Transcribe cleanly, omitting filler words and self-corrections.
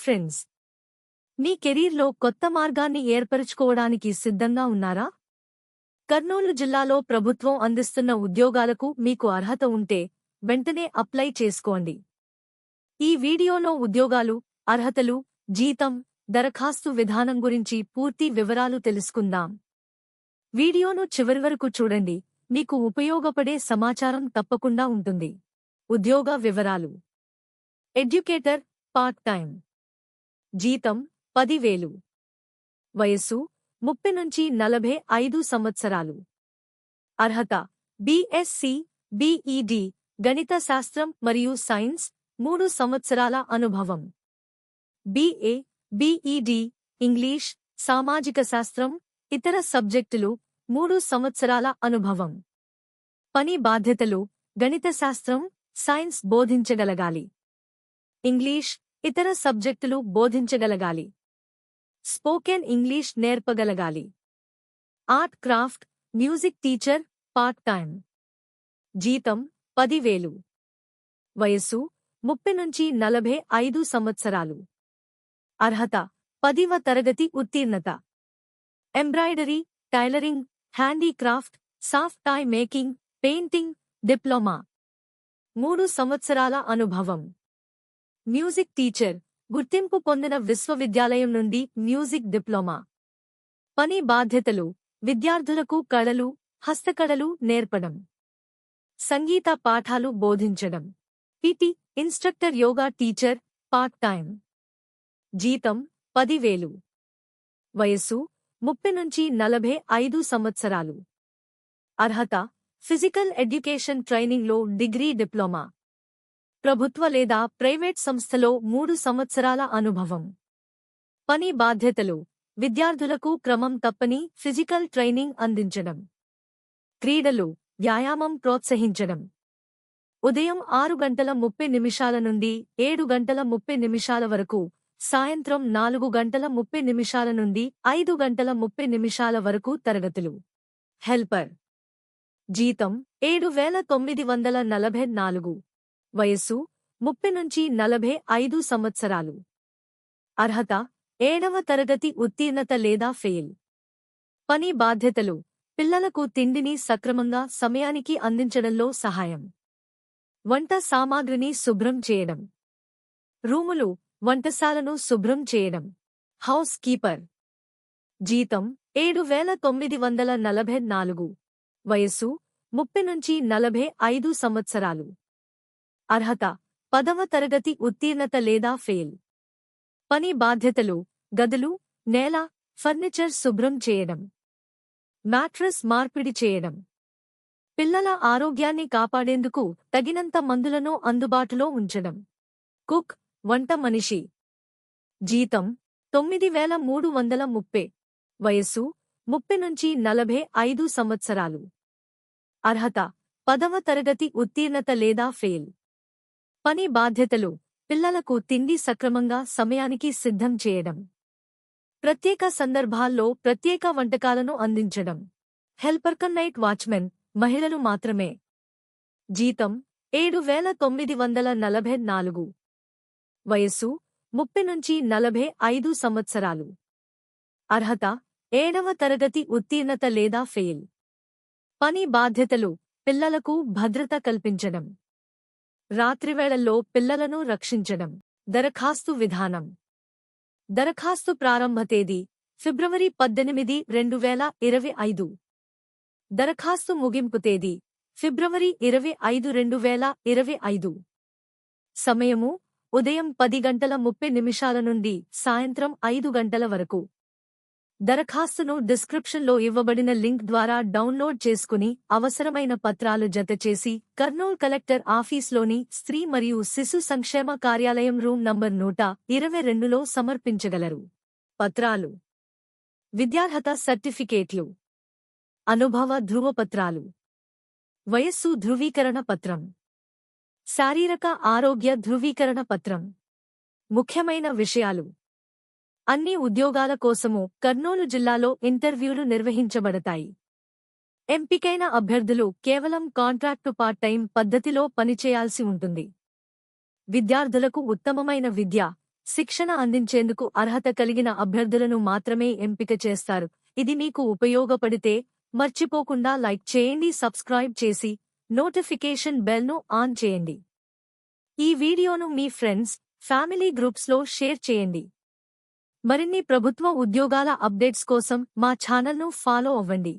Friends, మీ కెరీర్లో కొత్త మార్గాన్ని ఏర్పరుచుకోవడానికి సిద్ధంగా ఉన్నారా? కర్నూలు జిల్లాలో ప్రభుత్వం అందిస్తున్న ఉద్యోగాలకు మీకు అర్హత ఉంటే వెంటనే అప్లై చేసుకోండి. ఈ వీడియోలో ఉద్యోగాలు, అర్హతలు, జీతం, దరఖాస్తు విధానం గురించి పూర్తి వివరాలు తెలుసుకుందాం. వీడియోను చివరి వరకు చూడండి, మీకు ఉపయోగపడే సమాచారం తప్పకుండా ఉంటుంది. ఉద్యోగ వివరాలు. Educator, part time. జీతం 10,000. వయస్సు 30 నుంచి 45 సంవత్సరాలు. అర్హత బీఎస్సీ, బీఈడీ, గణిత శాస్త్రం మరియు సైన్స్ 3 సంవత్సరాల అనుభవం. బీఏ, బీఈడీ, ఇంగ్లీష్, సామాజిక శాస్త్రం, ఇతర సబ్జెక్టులు 3 సంవత్సరాల అనుభవం. పని బాధ్యతలు: గణిత శాస్త్రం, సైన్స్ బోధించగలగాలి. ఇంగ్లీష్, ఇతర సబ్జెక్టులు బోధించగలగాలి. స్పోకెన్ ఇంగ్లీష్ నేర్పగలగాలి. Art craft, music teacher, part time. జీతం 10,000. వయస్సు 30 నుంచి 45 సంవత్సరాలు. అర్హత 10వ తరగతి ఉత్తీర్ణత. Embroidery, tailoring, handicraft, soft toy making, painting, diploma. 3 సంవత్సరాల అనుభవం. మ్యూజిక్ టీచర్, గుర్తింపు పొందిన విశ్వవిద్యాలయం నుండి మ్యూజిక్ డిప్లొమా. పని బాధ్యతలు: విద్యార్థులకు కళలు, హస్తకళలు నేర్పడం. సంగీత పాఠాలు బోధించడం. PT instructor, yoga teacher, part time. జీతం 10,000. వయస్సు 30 నుంచి 45 సంవత్సరాలు. అర్హత ఫిజికల్ ఎడ్యుకేషన్ ట్రైనింగ్లో డిగ్రీ, డిప్లొమా. ప్రభుత్వ లేదా ప్రైవేట్ సంస్థలో 3 సంవత్సరాల అనుభవం. పని బాధ్యతలు: విద్యార్థులకు క్రమం తప్పని ఫిజికల్ ట్రైనింగ్ అందించడం. క్రీడలు, వ్యాయామం ప్రోత్సహించడం. ఉదయం 6:30 నుండి 7:30 వరకు, సాయంత్రం 4:30 నుండి 5:30 వరకు తరగతులు. హెల్పర్. జీతం 7,944. వయస్సు 30 నుంచి 45 సంవత్సరాలు. అర్హత 7వ తరగతి ఉత్తీర్ణత లేదా ఫెయిల్. పని బాధ్యతలు: పిల్లలకు తిండిని సక్రమంగా సమయానికి అందించడంలో సహాయం. వంట సామాగ్రిని శుభ్రం చేయడం. రూములు, వంటశాలను శుభ్రం చేయడం. House keeper. జీతం 7,944. వయస్సు 30 నుంచి 45 సంవత్సరాలు. అర్హత 10వ తరగతి ఉత్తీర్ణత లేదా ఫెయిల్. పని బాధ్యతలు: గదులు, నేల, ఫర్నిచర్ శుభ్రం చేయడం. మ్యాట్రెస్ మార్పిడి చేయడం. పిల్లల ఆరోగ్యాన్ని కాపాడేందుకు తగినంత మందులను అందుబాటులో ఉంచడం. కుక్, వంట మనిషి. జీతం 9,330. వయస్సు 30 నుంచి 45 సంవత్సరాలు. అర్హత 10వ తరగతి ఉత్తీర్ణత లేదా ఫెయిల్. పని బాధ్యతలు: పిల్లలకు తిండి సక్రమంగా సమయానికి సిద్ధం చేయడం. ప్రత్యేక సందర్భాల్లో ప్రత్యేక వంటకాలను అందించడం. హెల్పర్ కమ్ నైట్ వాచ్మెన్, మహిళలు మాత్రమే. జీతం 7,944. వయస్సు 30 నుంచి 45 సంవత్సరాలు. అర్హత 7వ తరగతి ఉత్తీర్ణత లేదా ఫెయిల్. పని బాధ్యతలు: పిల్లలకు భద్రత కల్పించడం. రాత్రివేళల్లో పిల్లలను రక్షించడం. దరఖాస్తు విధానం. దరఖాస్తు ప్రారంభ తేదీ ఫిబ్రవరి 18, 2025. దరఖాస్తు ముగింపు తేదీ ఫిబ్రవరి 25, 2025. సమయము ఉదయం 10:30 నుండి సాయంత్రం 5 వరకు. దరఖాస్తును డిస్క్రిప్షన్లో ఇవ్వబడిన లింక్ ద్వారా డౌన్లోడ్ చేసుకుని అవసరమైన పత్రాలు జతచేసి కర్నూల్ కలెక్టర్ ఆఫీస్లోని స్త్రీ మరియు శిశు సంక్షేమ కార్యాలయం రూమ్ నంబర్ 122లో సమర్పించగలరు. పత్రాలు: విద్యార్హత సర్టిఫికేట్లు, అనుభవ ధృవపత్రాలు, వయస్సు ధృవీకరణ పత్రం, శారీరక ఆరోగ్య ధృవీకరణ పత్రం. ముఖ్యమైన విషయాలు: అన్ని ఉద్యోగాల కోసము కర్నూలు జిల్లాలో ఇంటర్వ్యూలు నిర్వహించబడతాయి. ఎంపికైన అభ్యర్థులు కేవలం కాంట్రాక్టు పార్ట్ టైం పద్ధతిలో పనిచేయాల్సి ఉంటుంది. విద్యార్థులకు ఉత్తమమైన విద్య, శిక్షణ అందించేందుకు అర్హత కలిగిన అభ్యర్థులను మాత్రమే ఎంపిక చేస్తారు. ఇది మీకు ఉపయోగపడితే మర్చిపోకుండా లైక్ చేయండి, సబ్స్క్రైబ్ చేసి నోటిఫికేషన్ బెల్ను ఆన్ చేయండి. ఈ వీడియోను మీ ఫ్రెండ్స్, ఫ్యామిలీ గ్రూప్స్లో షేర్ చేయండి. మరిన్ని ప్రభుత్వ ఉద్యోగాల అప్డేట్స్ కోసం మా ఛానల్ను ఫాలో అవ్వండి.